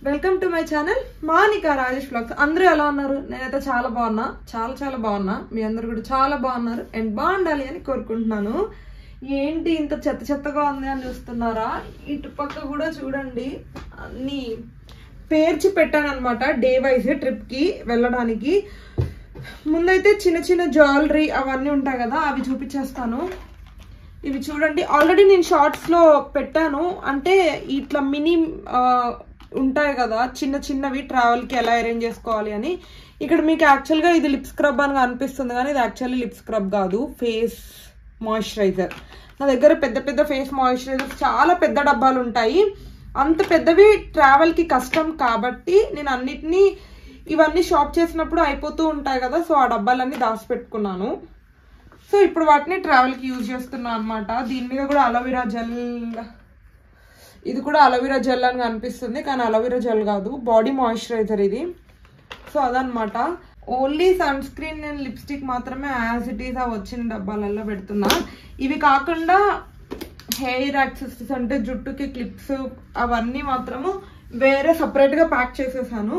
Welcome to my channel Manika Rajesh vlogs. అందరూ ఎలా ఉన్నారు? నేనైతే చాలా బాగున్నా, చాలా బాగున్నా. మీ అందరు కూడా చాలా బాగున్నారు అండ్ బాగుండాలి అని కోరుకుంటున్నాను. ఏంటి ఇంత చెత్తగా ఉంది అని చూస్తున్నారా? ఇటు పక్క కూడా చూడండి, అన్ని పేర్చి పెట్టాను అనమాట. డే వైజ్ ట్రిప్కి వెళ్ళడానికి. ముందైతే చిన్న జ్యువెలరీ అవన్నీ ఉంటాయి కదా, అవి చూపించేస్తాను. ఇవి చూడండి, ఆల్రెడీ నేను షార్ట్స్లో పెట్టాను. అంటే ఇట్లా మినీ ఉంటాయి కదా చిన్నవి, ట్రావెల్కి ఎలా అరేంజ్ చేసుకోవాలి అని. ఇక్కడ మీకు యాక్చువల్గా ఇది లిప్ స్క్రబ్ అని అనిపిస్తుంది, కానీ ఇది యాక్చువల్లీ లిప్ స్క్రబ్ కాదు, ఫేస్ మాయిశ్చరైజర్. నా దగ్గర పెద్ద ఫేస్ మాయిశ్చరైజర్స్ చాలా పెద్ద డబ్బాలు ఉంటాయి. అంత పెద్దవి ట్రావెల్కి కష్టం కాబట్టి నేను ఇవన్నీ షాప్ చేసినప్పుడు అయిపోతూ ఉంటాయి కదా, సో ఆ డబ్బాలన్నీ దాచిపెట్టుకున్నాను. సో ఇప్పుడు వాటిని ట్రావెల్కి యూజ్ చేస్తున్నాను అనమాట. దీని మీద కూడా అలోవెరా జెల్, ఇది కూడా అలోవెరా జెల్ అని కనిపిస్తుంది, కానీ అలోవెరా జెల్ కాదు, బాడీ మాయిశ్చరైజర్ ఇది. సో అదనమాట. ఓన్లీ సన్ స్క్రీన్ నేను లిప్స్టిక్ మాత్రమే యాజ్ ఇట్ ఈస్ ఆ వచ్చిన డబ్బాలలో పెడుతున్నా. ఇవి కాకుండా హెయిర్ యాక్సెసరీస్ అంటే జుట్టుకి క్లిప్స్ అవన్నీ మాత్రము వేరే సపరేట్గా ప్యాక్ చేసేసాను.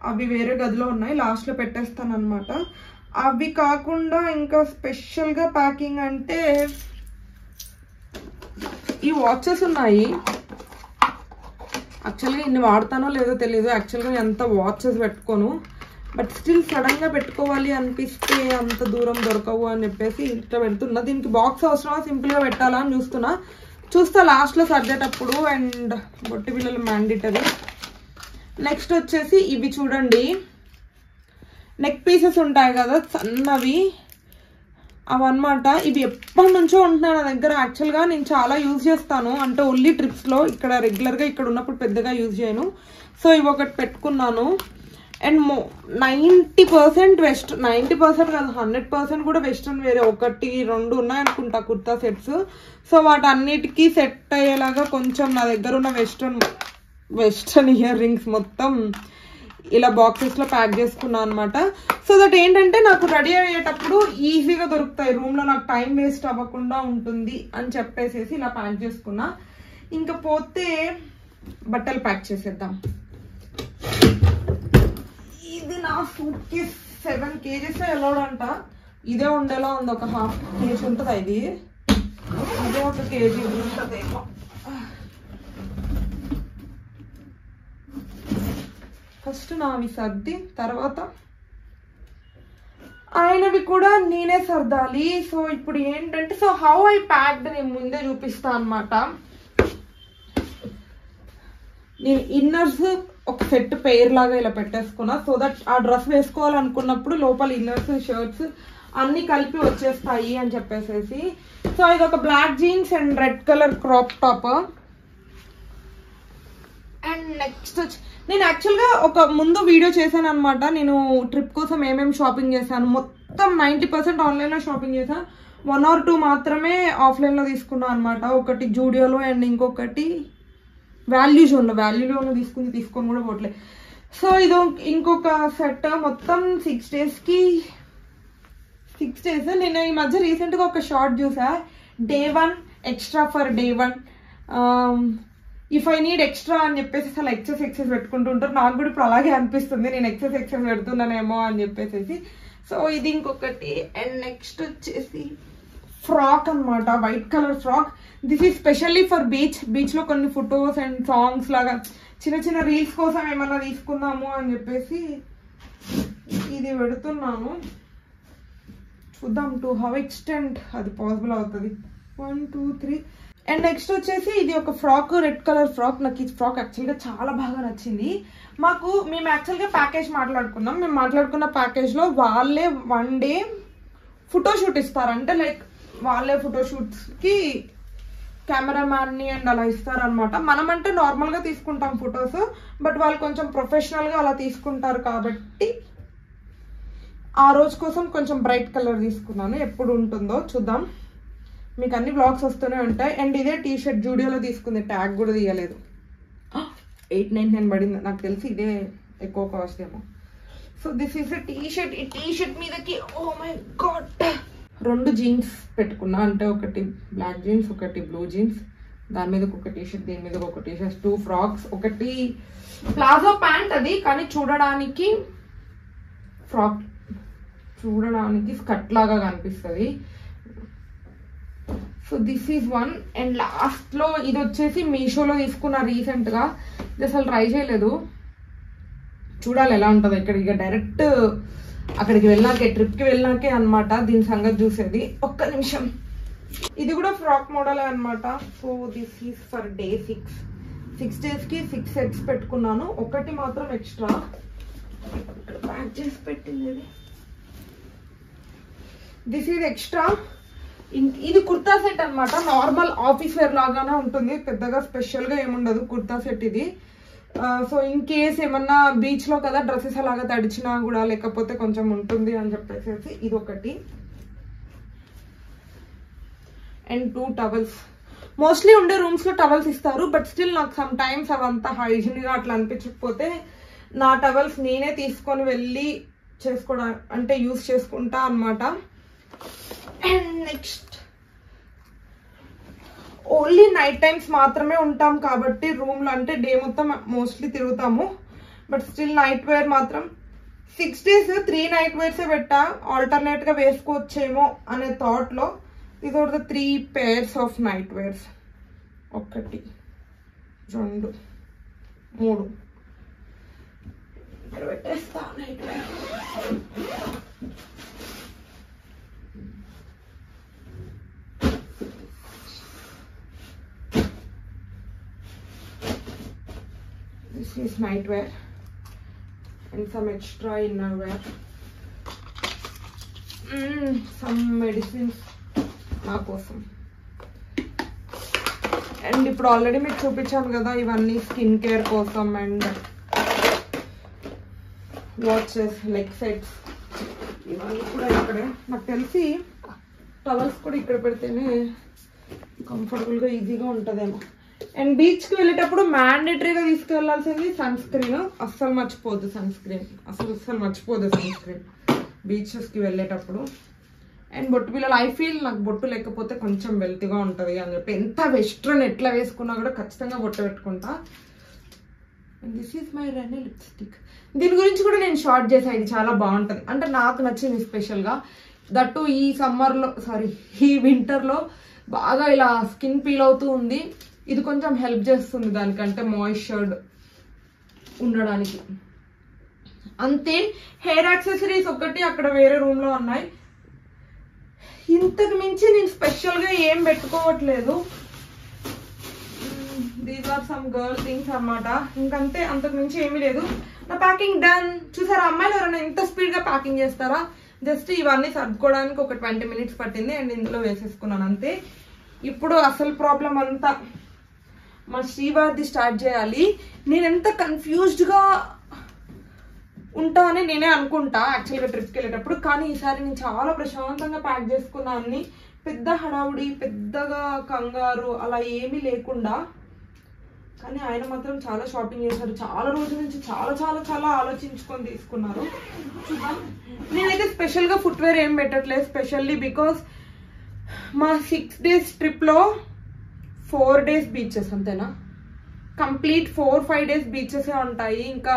అవి వేరే గదిలో ఉన్నాయి, లాస్ట్లో పెట్టేస్తాను అనమాట. అవి కాకుండా ఇంకా స్పెషల్గా ప్యాకింగ్ అంటే ఈ వాచెస్ ఉన్నాయి. యాక్చువల్గా ఇన్ని వాడతానో లేదో తెలియదు. యాక్చువల్గా ఎంత వాచెస్ పెట్టుకోను, బట్ స్టిల్ సడన్గా పెట్టుకోవాలి అనిపిస్తే అంత దూరం దొరకవు అని చెప్పేసి ఇట్లా పెడుతున్నా. దీనికి బాక్స్ అవసరమా, సింపుల్గా పెట్టాలా అని చూస్తా లాస్ట్లో సర్దేటప్పుడు. అండ్ బొట్టి పిల్లలు మ్యాండేటరీ. నెక్స్ట్ వచ్చేసి ఇవి చూడండి, నెక్ పీసెస్ ఉంటాయి కదా సన్నవి, అవన్నమాట. ఇవి ఎప్పటి నుంచో ఉంటున్నాయి నా దగ్గర. యాక్చువల్గా నేను చాలా యూజ్ చేస్తాను, అంటే ఓన్లీ ట్రిప్స్లో. ఇక్కడ రెగ్యులర్గా ఇక్కడ ఉన్నప్పుడు పెద్దగా యూజ్ చేయను. సో ఇవి ఒకటి పెట్టుకున్నాను. అండ్ 90% వెస్ట్, 90% కాదు 100% కూడా వెస్ట్రన్ వేరే 1-2 ఉన్నాయనుకుంటా కుర్తా సెట్స్. సో వాటన్నిటికీ సెట్ అయ్యేలాగా కొంచెం నా దగ్గర ఉన్న వెస్ట్రన్ ఇయర్ రింగ్స్ మొత్తం ఇలా బాక్సెస్లో ప్యాక్ చేసుకున్నాను అనమాట. సో దట్ ఏంటంటే నాకు రెడీ అయ్యేటప్పుడు ఈజీగా దొరుకుతాయి రూమ్లో, నాకు టైం వేస్ట్ అవ్వకుండా ఉంటుంది అని చెప్పేసి ఇలా ప్యాక్ చేసుకున్నా. ఇంకా పోతే బట్టలు ప్యాక్ చేసేద్దాం. ఇది నా సూట్ కేస్ 7 kgs వెళ్ళాడంట. ఇదే ఉండేలా ఉంది, ఒక 1/2 kg ఉంటుంది. ఇదే 1 kg ఉంటుందేమో. ఫస్ట్ నావి సర్ది, తర్వాత ఆయనవి కూడా నేనే సర్దాలి. సో ఇప్పుడు ఏంటంటే, సో హౌ ఐ ప్యాక్డ్ నేను ముందే చూపిస్తా అనమాట. నేను ఇన్నర్స్ ఒక సెట్ పెయిర్ లాగా ఇలా పెట్టేసుకున్నా. సో దట్ ఆ డ్రెస్ వేసుకోవాలనుకున్నప్పుడు లోపల ఇన్నర్స్ షర్ట్స్ అన్ని కలిపి వచ్చేస్తాయి అని చెప్పేసి. సో ఇది ఒక black jeans and red colour crop top. And next వచ్చి నేను యాక్చువల్గా ఒక ముందు వీడియో చేశాను అనమాట. నేను ట్రిప్ కోసం ఏమేమి షాపింగ్ చేశాను, మొత్తం 90% ఆన్లైన్లో షాపింగ్ చేశాను. 1 or 2 మాత్రమే ఆఫ్లైన్లో తీసుకున్నాను అనమాట. ఒకటి జూడియోలో అండ్ ఇంకొకటి వాల్యూలో తీసుకొని కూడా పోట్లేదు. సో ఇది ఇంకొక సెట్ మొత్తం 6 days. నేను ఈ మధ్య రీసెంట్గా ఒక షార్ట్ చూసా, Day 1 extra for Day 1. If I need extra అని చెప్పేసి అసలు ఎక్సెస్ పెట్టుకుంటుంటారు. నాకు కూడా ఇప్పుడు అలాగే అనిపిస్తుంది, నేను ఎక్సెస్ పెడుతున్నానేమో అని చెప్పేసి. సో ఇది ఇంకొకటి. అండ్ నెక్స్ట్ వచ్చేసి ఫ్రాక్ అనమాట, white colour frock. This is specially for బీచ్లో కొన్ని ఫొటోస్ అండ్ సాంగ్స్ లాగా చిన్న రీల్స్ కోసం ఏమన్నా తీసుకుందాము అని చెప్పేసి ఇది పెడుతున్నాను. చూద్దాం టు హౌ ఎక్స్టెంట్ అది పాసిబుల్ అవుతుంది. 1 2 3. అండ్ నెక్స్ట్ వచ్చేసి ఇది ఒక ఫ్రాక్, రెడ్ కలర్ ఫ్రాక్. నాకు ఈ ఫ్రాక్ యాక్చువల్గా చాలా బాగా నచ్చింది. మేము యాక్చువల్గా ప్యాకేజ్ మాట్లాడుకున్నాం. మేము మాట్లాడుకున్న ప్యాకేజ్లో వాళ్ళే 1 day ఫోటోషూట్ ఇస్తారంటే, లైక్ వాళ్ళే ఫోటోషూట్స్కి కెమెరామ్యాన్ని అండ్ అలా ఇస్తారనమాట. మనమంటే నార్మల్గా తీసుకుంటాం ఫొటోస్, బట్ వాళ్ళు కొంచెం ప్రొఫెషనల్గా అలా తీసుకుంటారు కాబట్టి ఆ రోజు కోసం కొంచెం బ్రైట్ కలర్ తీసుకున్నాను. ఎప్పుడు ఉంటుందో చూద్దాం, మీకు అన్ని బ్లాగ్స్ వస్తూనే ఉంటాయి. అండ్ ఇదే టీషర్ట్ జూడియోలో తీసుకుంది, ట్యాగ్ కూడా తీయలేదు. 899 పడింది, నాకు తెలిసి ఇదే ఎక్కువ కాస్ట్ ఏమో. So this is a T-shirt. ఈ టీషర్ట్ మీదకి ఓ మై గాడ్ 2 జీన్స్ పెట్టుకున్నా, అంటే ఒకటి బ్లాక్ జీన్స్ ఒకటి బ్లూ జీన్స్. దాని మీద ఒక టీషర్ట్, దీని మీద ఒక టీషర్ట్, 2 ఫ్రాక్స్, ఒకటి ప్లాజో ప్యాంట్ అది, కానీ చూడడానికి ఫ్రాక్, చూడడానికి స్కర్ట్ లాగా కనిపిస్తుంది. So this is one. And లాస్ట్లో ఇది వచ్చేసి మీషోలో తీసుకున్న రీసెంట్గా, ఇది అసలు ట్రై చేయలేదు, చూడాలి ఎలా ఉంటుంది. ఇక డైరెక్ట్ అక్కడికి వెళ్ళాకే, ట్రిప్కి వెళ్ళాకే అనమాట దీని సంగతి చూసేది. ఒక్క నిమిషం. ఇది కూడా ఫ్రాక్ మోడల్ అనమాట. So this is for day 6 డేస్కి 6 సెట్స్ పెట్టుకున్నాను. ఒకటి మాత్రం ఎక్స్ట్రా ప్యాక్ చేసి పెట్టింది. This is extra. ఇది కుర్తా సెట్ అనమాట. నార్మల్ ఆఫీస్ వేర్ లాగానే ఉంటుంది, పెద్దగా స్పెషల్గా ఏముండదు కుర్తా సెట్ ఇది. సో ఇన్ కేస్ ఏమన్నా బీచ్లో కదా డ్రెస్సెస్ అలాగా తడిచినా కూడా లేకపోతే కొంచెం ఉంటుంది అని చెప్పేసి ఇది ఒకటి. And 2 towels. మోస్ట్లీ ఉండే రూమ్స్లో టవల్స్ ఇస్తారు, బట్ స్టిల్ నాకు సమ్ టైమ్స్ అవంతా హైజీన్గా అట్లా అనిపించకపోతే నా టవల్స్ నేనే తీసుకొని వెళ్ళి చేసుకోవడం అంటే యూస్ చేసుకుంటా అనమాట. And next, only night times మాత్రమే ఉంటాం కాబట్టి రూమ్లో, అంటే డే మొత్తం మోస్ట్లీ తిరుగుతాము, బట్ స్టిల్ నైట్ వేర్ మాత్రం 6 days 3 నైట్ వేర్సే పెట్టా, ఆల్టర్నేట్గా వేసుకోవచ్చేమో అనే థాట్లో. These are the 3 pairs of night wears. 1 2 3 ఇక్కడ పెట్టేస్తా night wear. This is night wear and some extra inner wear. Some medicines నా కోసం. అండ్ ఇప్పుడు ఆల్రెడీ మీకు చూపించాను కదా ఇవన్నీ స్కిన్ కేర్ కోసం. అండ్ వాచెస్, లెగ్ సెట్స్, ఇవన్నీ కూడా ఇక్కడే. నాకు తెలిసి టవల్స్ కూడా ఇక్కడ పెడితేనే కంఫర్టబుల్గా ఈజీగా ఉంటుందేమో. అండ్ బీచ్కి వెళ్ళేటప్పుడు మ్యాండేటరీగా తీసుకెళ్లాల్సింది సన్ స్క్రీన్. అస్సలు మర్చిపోద్దు సన్ స్క్రీన్, అస్సలు మర్చిపోద్దు సన్ స్క్రీన్ బీచెస్కి వెళ్ళేటప్పుడు. అండ్ బొట్టు పిల్లలు, ఐ ఫీల్ నాకు బొట్టు లేకపోతే కొంచెం వెల్తీగా ఉంటుంది అని చెప్పి ఎంత వెస్ట్రన్ ఎట్లా వేసుకున్నా కూడా ఖచ్చితంగా బొట్టు పెట్టుకుంటా. And this is my rainy lipstick. దీని గురించి కూడా నేను షార్ట్ చేసాను, ఇది చాలా బాగుంటుంది, అంటే నాకు నచ్చింది స్పెషల్గా. దట్టు ఈ సమ్మర్లో, ఈ వింటర్లో బాగా ఇలా స్కిన్ పీల్ అవుతూ ఉంది. ఇది కొంచెం హెల్ప్ చేస్తుంది దానికంటే మాయిశ్చర్డ్ ఉండడానికి. అంతే. హెయిర్ యాక్సెసరీస్ ఒకటి అక్కడ వేరే రూమ్లో ఉన్నాయి. ఇంతకు మించి నేను స్పెషల్గా ఏం పెట్టుకోవట్లేదు. These are some girl things అన్నమాట. ఇంకంతే, అంతకు మించి ఏమీ లేదు. నా ప్యాకింగ్ డన్. చూసారా అమ్మాయిలు ఎవరైనా ఇంత స్పీడ్గా ప్యాకింగ్ చేస్తారా? జస్ట్ ఇవన్నీ సర్దుకోవడానికి ఒక 20 minutes పట్టింది అండ్ ఇందులో వేసేసుకున్నాను అంతే. ఇప్పుడు అసలు ప్రాబ్లం అంతా మా శ్రీవారిది స్టార్ట్ చేయాలి. నేను ఎంత కన్ఫ్యూజ్డ్గా ఉంటా అని నేనే అనుకుంటా యాక్చువల్గా ట్రిప్కి వెళ్ళేటప్పుడు, కానీ ఈసారి నేను చాలా ప్రశాంతంగా ప్యాక్ చేసుకున్నా. అన్ని పెద్ద హడావుడి, పెద్దగా కంగారు అలా ఏమీ లేకుండా. కానీ ఆయన మాత్రం చాలా షాపింగ్ చేశారు, చాలా రోజుల నుంచి చాలా చాలా చాలా ఆలోచించుకొని తీసుకున్నారు. చూద్దాం. నేనైతే స్పెషల్గా ఫుట్వేర్ ఏం పెట్టట్లేదు, స్పెషల్లీ బికాస్ మా 6 days ట్రిప్లో 4 days బీచెస్ అంతేనా, కంప్లీట్ 4-5 days బీచెసే ఉంటాయి. ఇంకా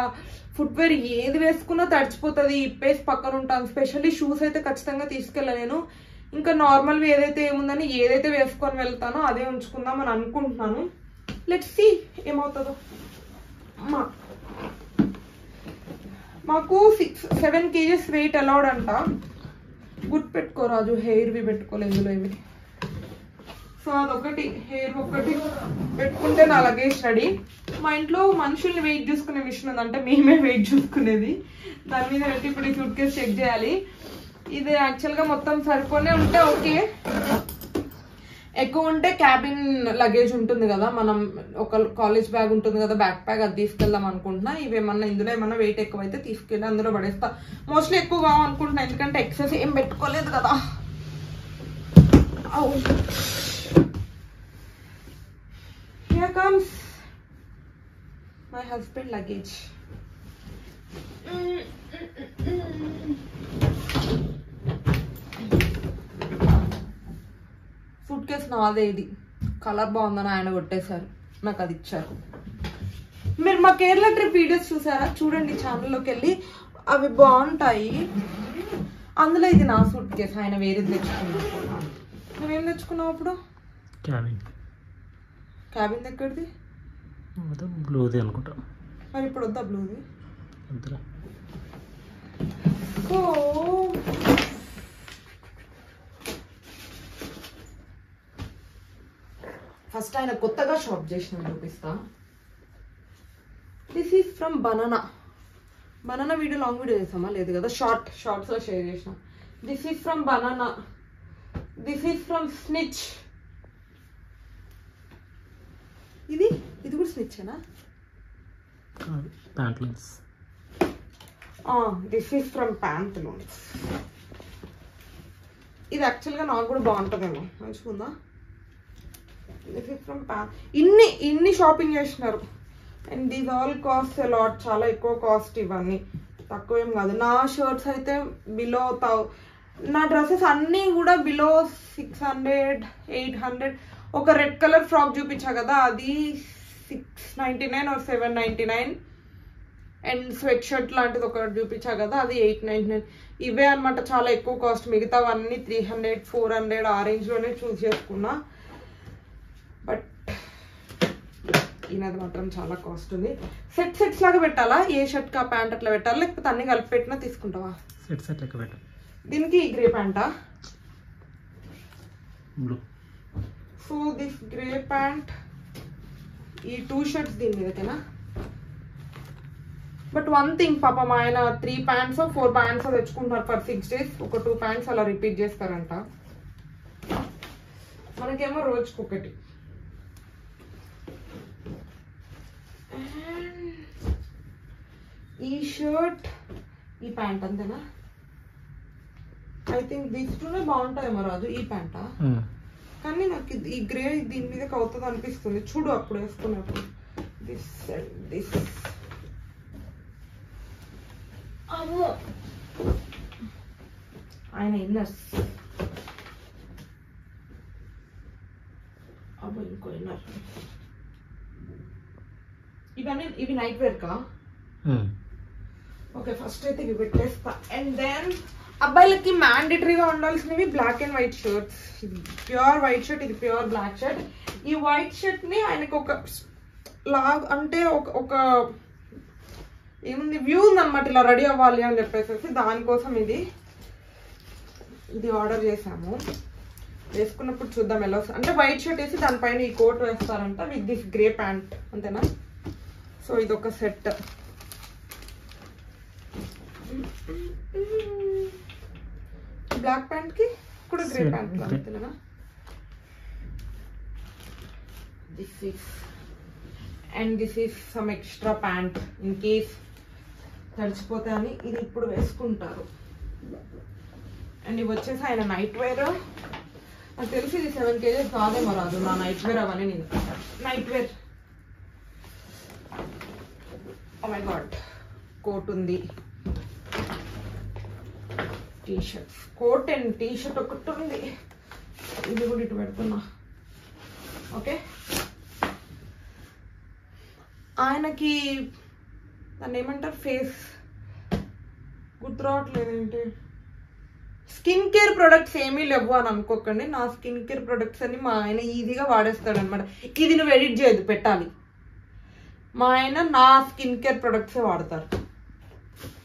ఫుట్వేర్ ఏది వేసుకున్నా తడిచిపోతుంది, ఇప్పేసి పక్కన ఉంటాను. స్పెషల్లీ షూస్ అయితే ఖచ్చితంగా తీసుకెళ్ళలేను. ఇంకా నార్మల్వి ఏదైతే ఏముందని ఏదైతే వేసుకొని వెళ్తానో అదే ఉంచుకుందాం అని అనుకుంటున్నాను. లెట్స్ సీ ఏమవుతుందో. మాకు 6-7 kgs వెయిట్ అలౌడ్ అంట. గుడ్ పెట్టుకోరాజు, హెయిర్వి పెట్టుకోలేదు ఇందులో ఏమి. సో అదొకటి, హెయిర్ ఒకటి పెట్టుకుంటే నా లగేజ్ రెడీ. మా ఇంట్లో మనుషుల్ని వెయిట్ చూసుకునే మిషన్ ఉందంటే మేమే వెయిట్ చూసుకునేది. దాని మీద పెట్టి ఇప్పుడు ఈ సూట్ కేసు చెక్ చేయాలి. ఇది యాక్చువల్గా మొత్తం సరిపోనే ఉంటే ఓకే, ఎక్కువ ఉంటే క్యాబిన్ లగేజ్ ఉంటుంది కదా, మనం ఒక కాలేజ్ బ్యాగ్ ఉంటుంది కదా, బ్యాక్ ప్యాక్, అది తీసుకెళ్దాం అనుకుంటున్నా. ఇవేమన్నా ఇందులో ఏమన్నా వెయిట్ ఎక్కువైతే తీసుకెళ్ళి అందులో పడేస్తా. మోస్ట్లీ ఎక్కువ కావాలనుకుంటున్నా, ఎందుకంటే ఎక్సెస్ ఏం పెట్టుకోలేదు కదా. Here comes my husband luggage. Suit case నాదే ఇది. కలర్ బాగుందని ఆయన కొట్టేశారు, నాకు అది ఇచ్చారు. మీరు మా కేరళ ట్రిప్ వీడియోస్ చూసారా? చూడండి ఛానల్లోకి వెళ్ళి, అవి బాగుంటాయి. అందులో ఇది నా సూట్ కేసు, ఆయన వేరేది తెచ్చుకున్నాను. నువ్వేం తెచ్చుకున్నావు అప్పుడు? క్యాబిన్ ఎక్కడిది? బ్లూది అనుకుంటా. మరి ఇప్పుడు వద్దా బ్లూది? ఫస్ట్ ఆయన కొత్తగా షాప్ చేసిన చూపిస్తా. This is from Banana. Banana video long video చేసామా? లేదు కదా, షార్ట్స్ లో షేర్ చేసిన. This is from Banana. This is from Snitch. ఇది కూడా స్నిచ్చేనా? Pantaloons. This is from Pantaloons. ఇది యాక్చువల్గా నాకు కూడా బాగుంటుందేమో, మంచిగుందా? దిస్ ఈజ్ ఫ్రమ్ ఇన్ని షాపింగ్ చేసినారు. And these all cost lot, చాలా ఎక్కువ కాస్ట్. ఇవన్నీ తక్కువ ఏం కాదు. నా షర్ట్స్ అయితే బిలో నా డ్రెస్సెస్ అన్నీ కూడా బిలో 600, 800. ఒక రెడ్ కలర్ ఫ్రాక్ చూపించా కదా, అది 699 or 799. అండ్ స్వెట్ షర్ట్ లాంటిది ఒకటి చూపించా కదా, అది 899. ఇవే అనమాట చాలా ఎక్కువ కాస్ట్. మిగతావన్నీ 300, 400 ఆ రేంజ్లోనే చూస్ చేసుకున్నా. బట్ ఈయనది మాత్రం చాలా కాస్ట్ ఉంది. సెట్స్ లాగా పెట్టాలా? ఏ షర్ట్ కా ప్యాంట్ అట్లా పెట్టాలా, లేకపోతే అన్ని కలిపి పెట్టినా తీసుకుంటావా? సెట్ లెక్క పెట్టాలి. దీనికి గ్రే ప్యాంటా? Blue. So this grey pant, ఈ 2 షర్ట్స్ దీని మీదకేనా? బట్ వన్ థింగ్, పాపం ఆయన 3 ప్యాంట్స్ 4 ప్యాంట్స్ తెచ్చుకుంటున్నారు ఫర్ 6 days. ఒక 2 ప్యాంట్స్ అలా రిపీట్ చేస్తారంట. మనకేమో రోజుకొకటి. ఈ షర్ట్, ఈ ప్యాంట్ అంతేనా? ఐ థింక్ దీస్ 2 బాగుంటాయేమో రాజు. ఈ ప్యాంటా? కానీ నాకు ఈ గ్రే దీని మీద అవుతుంది అనిపిస్తుంది. చూడు అప్పుడు వేసుకున్నప్పుడు. దిస్ అమ్మో, ఆయన ఇన్నర్స్. అబ్బో ఇంకో ఇన్నర్. ఇవి నైట్ వేర్ కా? ఓకే, ఫస్ట్ అయితే ఇవి పెట్టేస్తా. అండ్ దెన్ అబ్బాయిలకి మ్యాండేటరీగా ఉండాల్సినవి బ్లాక్ అండ్ వైట్ షర్ట్స్. ఇది ప్యూర్ వైట్ షర్ట్, ఇది ప్యూర్ బ్లాక్ షర్ట్. ఈ వైట్ షర్ట్ ని ఆయనకు ఒక అంటే ఒక ఏముంది వ్యూ ఉందన్నమాట, ఇలా రెడీ అవ్వాలి అని చెప్పేసి దానికోసం ఇది ఆర్డర్ చేసాము. వేసుకున్నప్పుడు చూద్దాం ఎలా వస్తుంది. అంటే వైట్ షర్ట్ వేసి దానిపైన ఈ కోట్ వేస్తారంట విత్ దిస్ గ్రే ప్యాంట్, అంతేనా? సో ఇదొక సెట్. బ్లాక్ ప్యాంట్ కి కూడా గ్రే ప్యాంట్ అంతేనా? This is some extra pant in case తడిచిపోతే అని. ఇది ఇప్పుడు వేసుకుంటారు. అండ్ ఇవి వచ్చేసి ఆయన నైట్ వేర్. నాకు తెలిసి ఇది 7 kgs కాదేమో రాదు నా నైట్ వేర్. అవన్నీ నేను night wear. Oh my god, coat ఉంది, T shirts, coat and T shirt ఒకటి ఉంది. ఇది కూడా ఇటు పెడుతున్నా. ఓకే, ఆయనకి దాన్ని ఏమంటారు, ఫేస్ గుర్తు రావట్లేదు ఏంటి, స్కిన్ కేర్ ప్రొడక్ట్స్ ఏమీ లేవు అని అనుకోకండి. నా స్కిన్ కేర్ ప్రొడక్ట్స్ అన్ని మా ఆయన ఈజీగా వాడేస్తాడు అనమాట. ఇది నువ్వు ఎడిట్ చేయదు, పెట్టాలి. మా ఆయన నా స్కిన్ కేర్ ప్రొడక్ట్సే వాడతారు.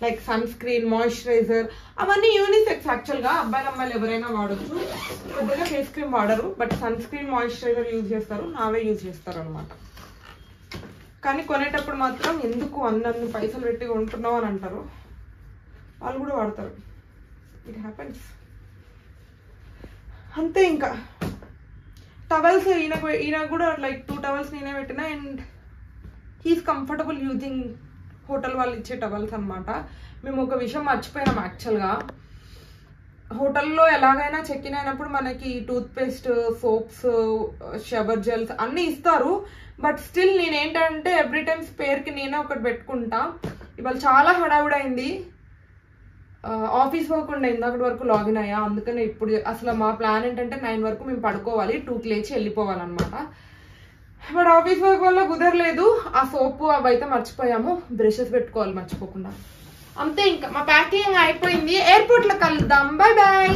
లైక్ సన్ స్క్రీన్, మాయిశ్చరైజర్, అవన్నీ యూనిసెక్స్ యాక్చువల్గా. అమ్మాయిలు ఎవరైనా వాడచ్చు. పెద్దగా ఫేస్ క్రీమ్ వాడరు, but sunscreen, moisturiser use చేస్తారు. నావే యూజ్ చేస్తారు అనమాట. కానీ కొనేటప్పుడు మాత్రం ఎందుకు అన్ని పైసలు పెట్టి కొంటున్నావు అని అంటారు. వాళ్ళు కూడా వాడతారు. ఇట్ హ్యాపెన్స్ అంతే. ఇంకా టవల్స్ ఈయన కూడా లైక్ 2 టవల్స్ నేనే పెట్టినా. And he is comfortable using hotel వాళ్ళు ఇచ్చే టవల్స్ అనమాట. మేము ఒక విషయం మర్చిపోయినాం యాక్చువల్గా. హోటల్లో ఎలాగైనా చెక్ ఇన్ అయినప్పుడు మనకి టూత్పేస్ట్, సోప్స్, షవర్ జెల్స్ అన్నీ ఇస్తారు. బట్ స్టిల్ నేనేంటంటే ఎవ్రీ టైం స్పేర్కి నేనే ఒకటి పెట్టుకుంటా. ఇవాళ చాలా హడావుడైంది. ఆఫీస్ వర్క్ ఉండే ఇందాకటి వరకు లాగిన్ అయ్యా. అందుకనే ఇప్పుడు అసలు మా ప్లాన్ ఏంటంటే 9 వరకు మేము పడుకోవాలి, 2కి లేచి వెళ్ళిపోవాలన్నమాట. బట్ ఆఫీస్ వర్క్ వల్ల కుదరలేదు. ఆ సోపు అవి అయితే మర్చిపోయాము, బ్రషెస్ పెట్టుకోవాలి మర్చిపోకుండా. అంతే, ఇంకా మా ప్యాకింగ్ అయిపోయింది. ఎయిర్పోర్ట్లో కలుద్దాం. Bye bye.